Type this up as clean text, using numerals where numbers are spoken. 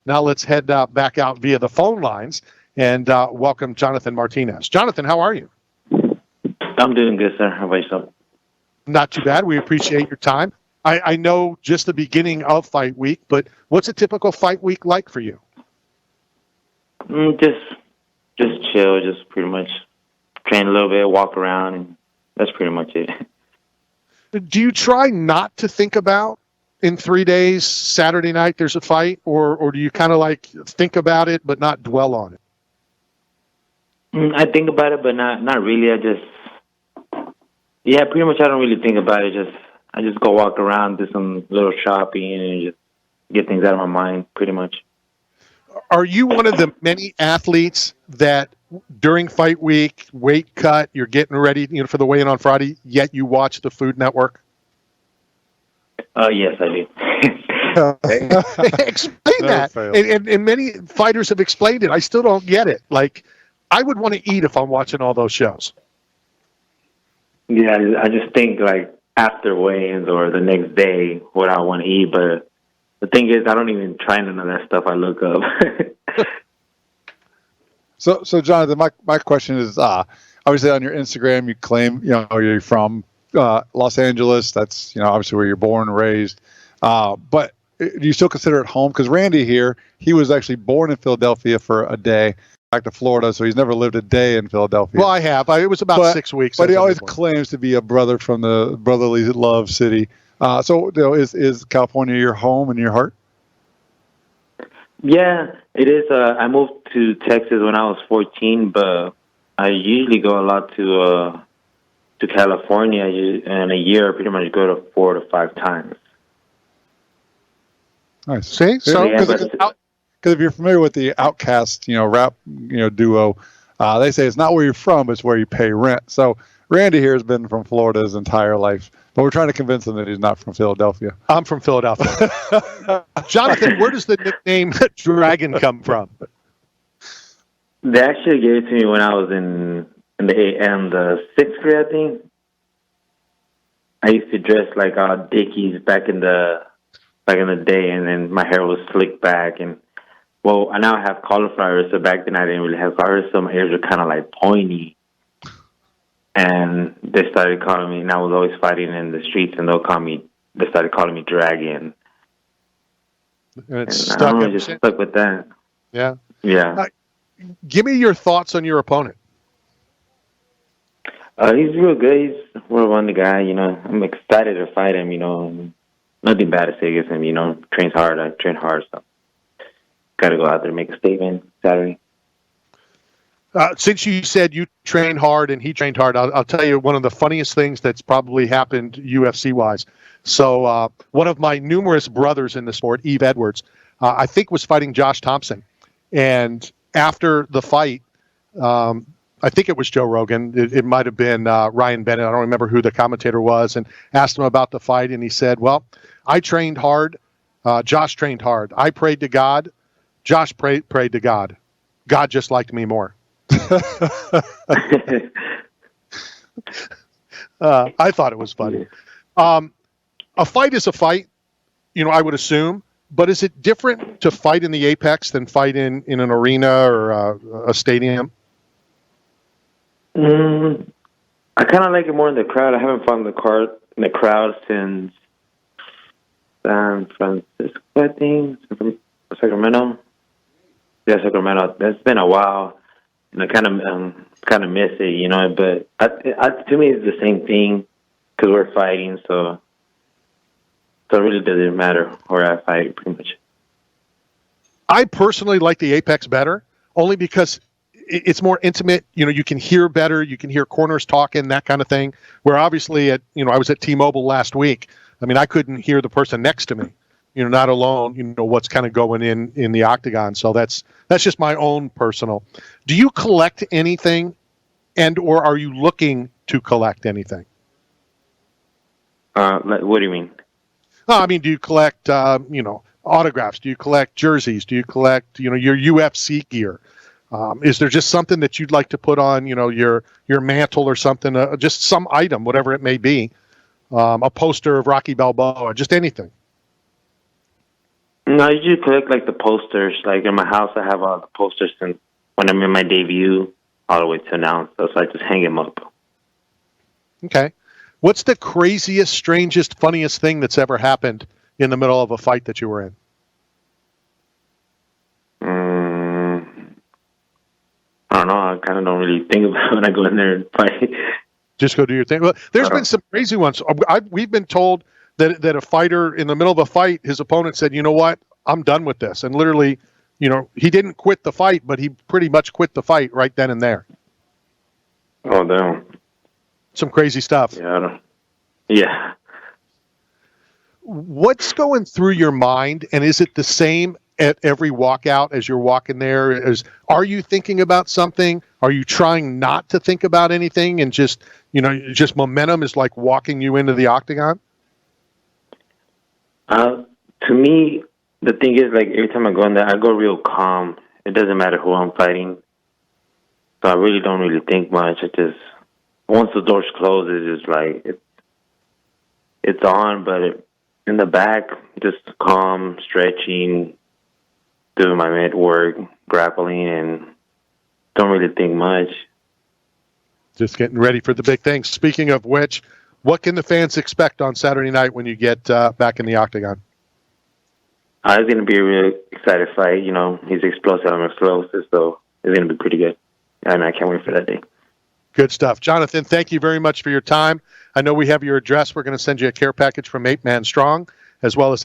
Now let's head back out via the phone lines and welcome Johnathan Martinez. Johnathan, how are you? I'm doing good, sir. How about yourself? Not too bad. We appreciate your time. I know just the beginning of fight week, but what's a typical fight week like for you? Just chill, just pretty much train a little bit, walk around, and that's pretty much it. Do you try not to think about in 3 days, Saturday night there's a fight, or do you kind of like think about it but not dwell on it? I think about it, but not really. Pretty much I don't really think about it. I just go walk around, do some little shopping, and just get things out of my mind, pretty much. Are you one of the many athletes that during fight week, weight cut, you're getting ready, for the weigh-in on Friday, yet you watch the Food Network? Yes, I do. Explain that. And many fighters have explained it. I still don't get it. Like, I would want to eat if I'm watching all those shows. Yeah, I just think, like, after weigh-ins or the next day what I want to eat, but the thing is, I don't even try none of that stuff I look up. So Johnathan, my question is, obviously on your Instagram, you claim, you're from Los Angeles. That's, obviously where you're born and raised. But do you still consider it home? Because Randy here, he was actually born in Philadelphia for a day, back to Florida, so he's never lived a day in Philadelphia. Well, I have. It was about 6 weeks. But he always claims to be a brother from the brotherly love city. So is California your home and your heart? Yeah, it is. I moved to Texas when I was 14, but I usually go a lot to California. In a year, I pretty much go to 4 to 5 times. Nice. See? So, because if you're familiar with the Outcast, rap, duo, they say it's not where you're from, it's where you pay rent. So Randy here has been from Florida his entire life, but we're trying to convince him that he's not from Philadelphia. I'm from Philadelphia. Johnathan, where does the nickname Dragon come from? They actually gave it to me when I was in the 6th grade, I think. I used to dress like Dickies back in the day, and then my hair was slicked back, and I now have cauliflower, so back then I didn't really have cauliflower, so my ears were kind of like pointy. And they started calling me, and I was always fighting in the streets, and they started calling me Dragon. And I just stuck with that. Yeah. Yeah. Give me your thoughts on your opponent. He's real good. He's a real guy, I'm excited to fight him, Nothing bad to say against him, trains hard. I train hard, so got to go out there and make a statement Saturday. Since you said you train hard and he trained hard, I'll tell you one of the funniest things that's probably happened UFC-wise. So one of my numerous brothers in the sport, Eve Edwards, I think was fighting Josh Thompson. And after the fight, I think it was Joe Rogan. It might have been Ryan Bennett. I don't remember who the commentator was, and asked him about the fight. And he said, well, I trained hard. Josh trained hard. I prayed to God. Josh prayed to God. God just liked me more. I thought it was funny. A fight is a fight, I would assume. But is it different to fight in the Apex than fight in an arena or a stadium? I kind of like it more in the crowd. I haven't fought in the crowd since San Francisco, I think, Sacramento. Yeah, Sacramento. That's been a while, and I kind of miss it, But to me, it's the same thing because we're fighting, so it really doesn't matter where I fight, pretty much. I personally like the Apex better, only because it's more intimate. You can hear better. You can hear corners talking, that kind of thing. Where obviously I was at T-Mobile last week. I mean, I couldn't hear the person next to me, not alone, what's kind of going in the octagon. So that's just my own personal. Do you collect anything or are you looking to collect anything? What do you mean? I mean, do you collect, autographs? Do you collect jerseys? Do you collect, your UFC gear? Is there just something that you'd like to put on, your mantle or something, just some item, whatever it may be, a poster of Rocky Balboa, just anything? No, I usually collect like the posters. Like in my house, I have all the posters since when I'm in my debut all the way to now. So I just hang them up. Okay. What's the craziest, strangest, funniest thing that's ever happened in the middle of a fight that you were in? I don't know. I kind of don't really think about it when I go in there and fight. Just go do your thing. Well, there's been some crazy ones. We've been told that a fighter in the middle of a fight, his opponent said, "You know what? I'm done with this." And literally, he didn't quit the fight, but he pretty much quit the fight right then and there. Oh, damn. Some crazy stuff. Yeah. Yeah. What's going through your mind, and is it the same at every walkout as you're walking there? Are you thinking about something? Are you trying not to think about anything and just momentum is like walking you into the octagon? To me, the thing is, like, every time I go in there, I go real calm. It doesn't matter who I'm fighting. So I really don't really think much. Once the doors close, it's just like, it's on, but in the back, just calm, stretching, doing my mat work, grappling, and don't really think much. Just getting ready for the big thing. Speaking of which, what can the fans expect on Saturday night when you get back in the octagon? It's going to be a really excited fight. He's explosive, I'm explosive, so it's going to be pretty good. And I can't wait for that day. Good stuff. Johnathan, thank you very much for your time. I know we have your address. We're going to send you a care package from 8 Man Strong, as well as